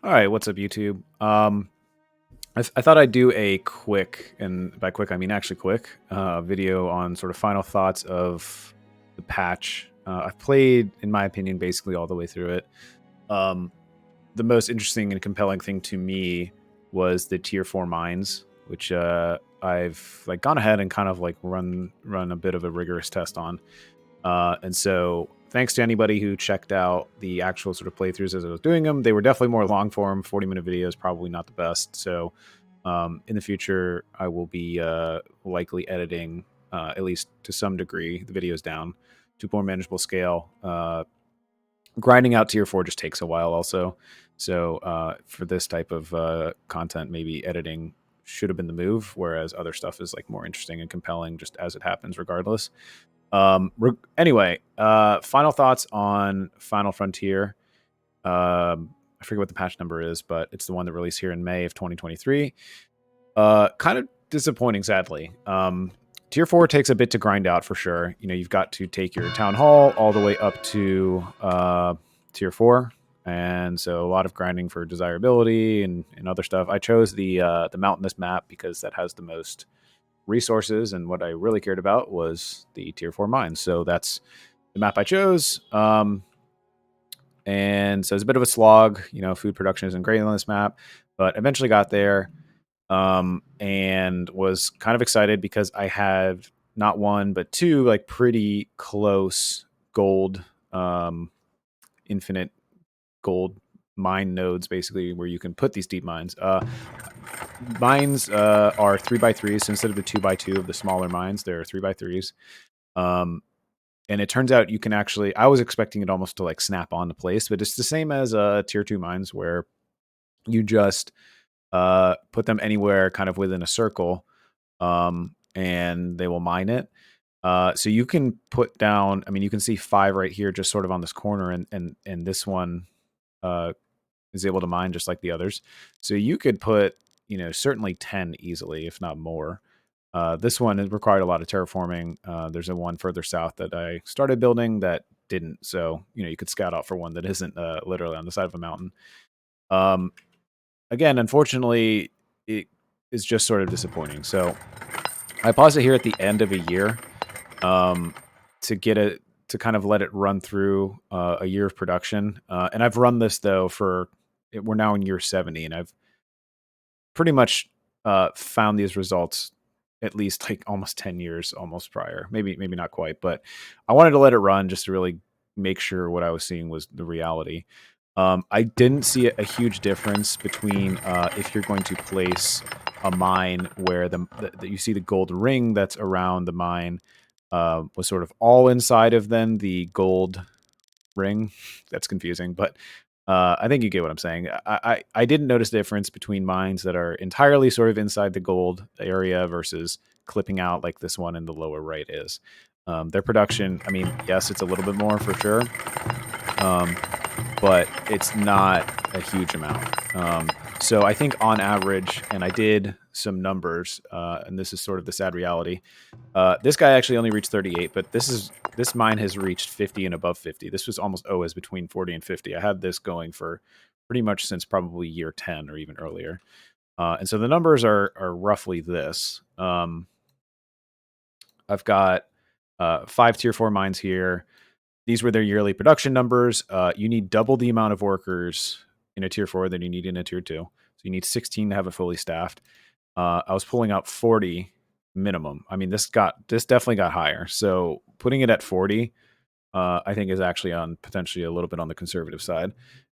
All right, what's up, YouTube? I thought I'd do a quick, and by quick I mean actually quick, video on sort of final thoughts of the patch. I've played, in my opinion, basically all the way through it. Um, the most interesting and compelling thing to me was the tier 4 mines, which I've like gone ahead and kind of like run a bit of a rigorous test on. And so, thanks to anybody who checked out the actual sort of playthroughs as I was doing them. They were definitely more long form, 40-minute videos, probably not the best. So, in the future, I will be likely editing, at least to some degree, the videos down to a more manageable scale. Grinding out tier 4 just takes a while, also. So, for this type of content, maybe editing should have been the move, whereas other stuff is like more interesting and compelling just as it happens, regardless. Anyway, final thoughts on Final Frontier. I forget what the patch number is, but it's the one that released here in May of 2023. Kind of disappointing, sadly. Tier 4 takes a bit to grind out for sure. You know, you've got to take your town hall all the way up to tier 4. And so a lot of grinding for desirability and other stuff. I chose the mountainous map because that has the most resources, and what I really cared about was the tier 4 mines. So that's the map I chose. And so it's a bit of a slog. You know, food production isn't great on this map, but eventually got there, and was kind of excited because I had not one but two like pretty close gold, infinite gold mine nodes, basically, where you can put these deep mines. Mines are 3x3s, so instead of the 2x2 of the smaller mines, they're 3x3s. And it turns out you can actually, I was expecting it almost to like snap on to place, but it's the same as tier 2 mines, where you just put them anywhere kind of within a circle, and they will mine it. So you can put down, I mean, you can see 5 right here just sort of on this corner, and this one is able to mine just like the others. So you could put, you know, certainly 10 easily, if not more. This one has required a lot of terraforming. There's a one further south that I started building that didn't. So, you know, you could scout out for one that isn't literally on the side of a mountain. Um, Again, unfortunately, it is just sort of disappointing. So I paused it here at the end of a year, to get it, to kind of let it run through a year of production. And I've run this though we're now in year 70, and I've pretty much found these results at least like almost 10 years almost prior, maybe not quite, but I wanted to let it run just to really make sure what I was seeing was the reality. I didn't see a huge difference between if you're going to place a mine where you see the gold ring that's around the mine was sort of all inside of then the gold ring. That's confusing, but I think you get what I'm saying. I didn't notice the difference between mines that are entirely sort of inside the gold area versus clipping out like this one in the lower right is. Their production, I mean, yes, it's a little bit more for sure, um, but it's not a huge amount. So I think on average, and I did some numbers, and this is sort of the sad reality. This guy actually only reached 38, but this mine has reached 50 and above 50. This was almost always between 40 and 50. I had this going for pretty much since probably year 10 or even earlier. And so the numbers are roughly this. I've got 5 tier 4 mines here. These were their yearly production numbers. You need double the amount of workers in a tier 4 than you need in a tier 2. So you need 16 to have it fully staffed. I was pulling out 40 minimum. I mean, this definitely got higher. So putting it at 40, I think is actually on potentially a little bit on the conservative side.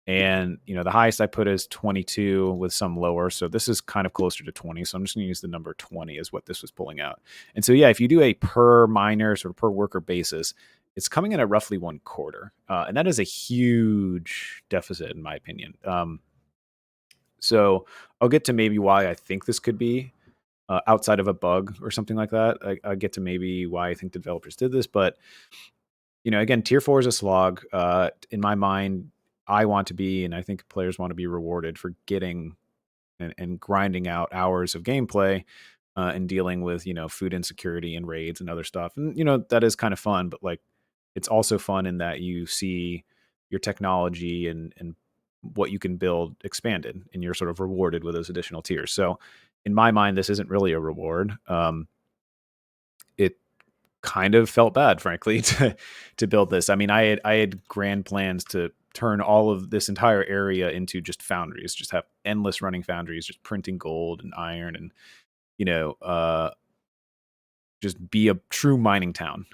And, you know, the highest I put is 22 with some lower. So this is kind of closer to 20. So I'm just going to use the number 20 as what this was pulling out. And so, yeah, if you do a per miner sort of per worker basis, it's coming in at roughly 1/4. And that is a huge deficit, in my opinion. So I'll get to maybe why I think this could be outside of a bug or something like that. I get to maybe why I think the developers did this. But, you know, again, tier 4 is a slog. In my mind, I want to be, and I think players want to be rewarded for getting and grinding out hours of gameplay, and dealing with, you know, food insecurity and raids and other stuff. And, you know, that is kind of fun, but like, it's also fun in that you see your technology and what you can build expanded, and you're sort of rewarded with those additional tiers. So in my mind, this isn't really a reward. It kind of felt bad, frankly, to build this. I mean, I had grand plans to turn all of this entire area into just foundries, just have endless running foundries, just printing gold and iron, and you know, just be a true mining town.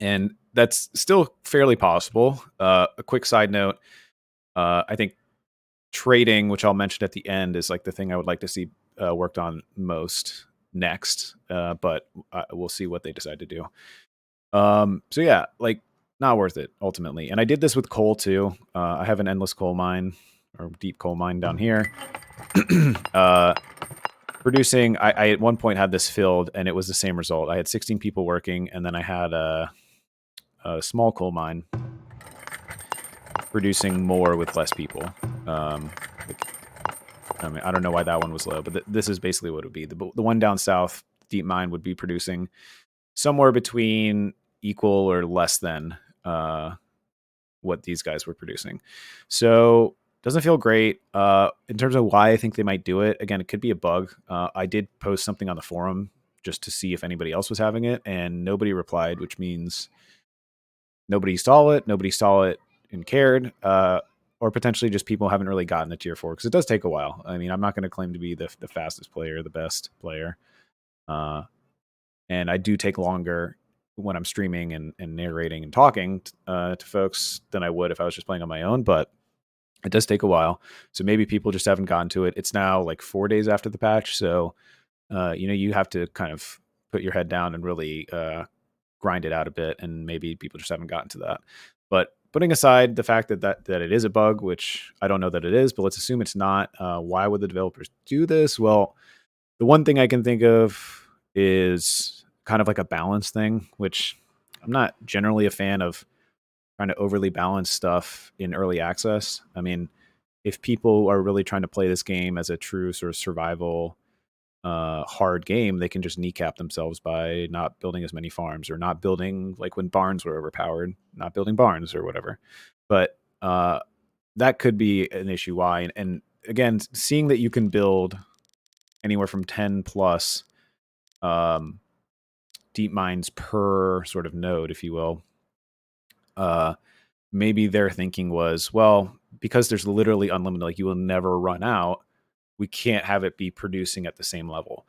And that's still fairly possible. A quick side note: I think trading, which I'll mention at the end, is like the thing I would like to see worked on most next. But we'll see what they decide to do. So yeah, like not worth it ultimately. And I did this with coal too. I have an endless coal mine or deep coal mine down here. Producing, I at one point had this filled, and it was the same result. I had 16 people working, and then I had a small coal mine producing more with less people. Like, I mean, I don't know why that one was low, but this is basically what it would be. The one down south, deep mine, would be producing somewhere between equal or less than what these guys were producing. So doesn't feel great. In terms of why I think they might do it, again, it could be a bug. I did post something on the forum just to see if anybody else was having it, and nobody replied, which means nobody saw it and cared, or potentially just people haven't really gotten to tier 4, because it does take a while. I mean, I'm not going to claim to be the fastest player, the best player. And I do take longer when I'm streaming and narrating and talking to folks than I would if I was just playing on my own, but it does take a while. So maybe people just haven't gotten to it. It's now like 4 days after the patch. So, you have to kind of put your head down and really grind it out a bit. And maybe people just haven't gotten to that. But putting aside the fact that it is a bug, which I don't know that it is, but let's assume it's not. Why would the developers do this? Well, the one thing I can think of is kind of like a balance thing, which I'm not generally a fan of trying to overly balance stuff in early access. I mean, if people are really trying to play this game as a true sort of survival hard game, they can just kneecap themselves by not building as many farms, or not building, like when barns were overpowered, not building barns or whatever. But that could be an issue why. And again, seeing that you can build anywhere from 10 plus deep mines per sort of node, if you will, maybe their thinking was, well, because there's literally unlimited, like you will never run out, we can't have it be producing at the same level.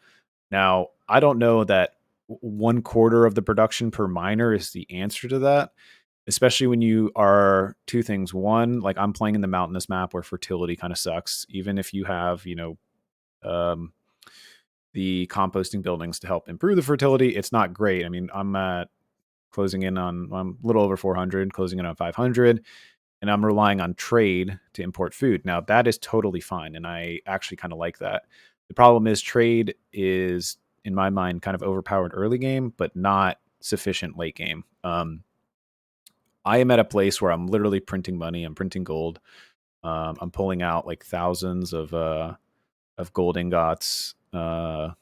Now, I don't know that 1/4 of the production per miner is the answer to that, especially when you are two things. One, like I'm playing in the mountainous map where fertility kind of sucks. Even if you have, the composting buildings to help improve the fertility, it's not great. I mean, I'm a little over 400, closing in on 500, and I'm relying on trade to import food. Now, that is totally fine, and I actually kind of like that. The problem is trade is, in my mind, kind of overpowered early game, but not sufficient late game. I am at a place where I'm literally printing money. I'm printing gold. I'm pulling out like thousands of gold ingots, from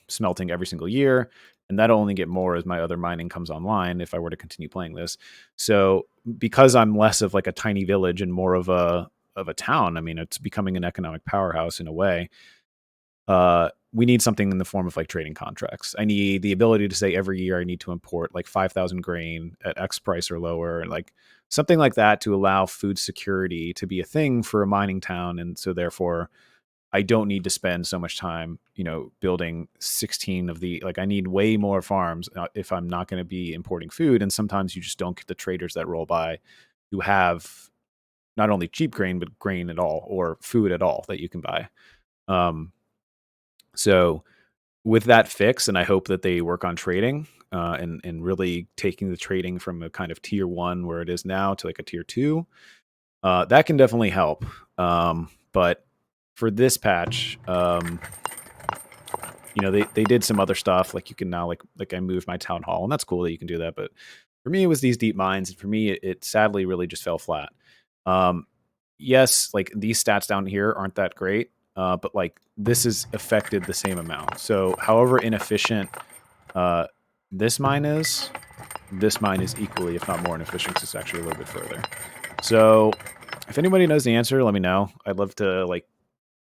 smelting every single year. And that'll only get more as my other mining comes online if I were to continue playing this. So because I'm less of like a tiny village and more of a town, I mean, it's becoming an economic powerhouse in a way. We need something in the form of like trading contracts. I need the ability to say every year I need to import like 5,000 grain at X price or lower, and like something like that to allow food security to be a thing for a mining town. And so therefore I don't need to spend so much time, building 16 of I need way more farms if I'm not going to be importing food. And sometimes you just don't get the traders that roll by who have not only cheap grain, but grain at all, or food at all that you can buy. So with that fix, and I hope that they work on trading and really taking the trading from a kind of tier 1 where it is now to like a tier 2, that can definitely help. But for this patch, they did some other stuff. Like you can now like I moved my town hall, and that's cool that you can do that. But for me, it was these deep mines, and for me, it sadly really just fell flat. Yes, like these stats down here aren't that great, but like this is affected the same amount. So however inefficient this mine is equally, if not more, inefficient. It's actually a little bit further. So if anybody knows the answer, let me know. I'd love to like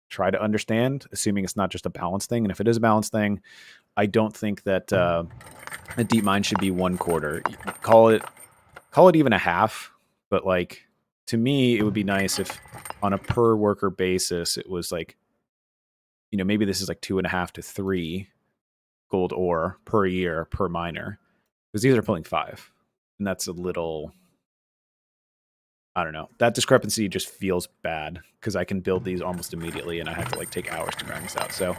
try to understand, assuming it's not just a balance thing. And if it is a balance thing, I don't think that a deep mine should be 1/4. Call it even a half. But like to me, it would be nice if on a per worker basis, it was like, maybe this is like 2.5 to 3 gold ore per year per miner, because these are pulling 5, and that's a little. I don't know. That discrepancy just feels bad because I can build these almost immediately, and I have to like take hours to grind this out. So,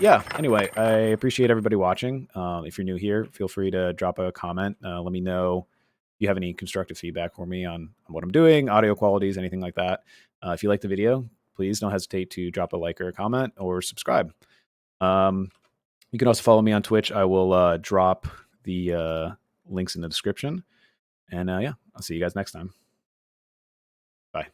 yeah. Anyway, I appreciate everybody watching. If you're new here, feel free to drop a comment. Let me know if you have any constructive feedback for me on what I'm doing, audio qualities, anything like that. If you like the video, please don't hesitate to drop a like or a comment or subscribe. You can also follow me on Twitch. I will drop the links in the description. And yeah, I'll see you guys next time. Bye.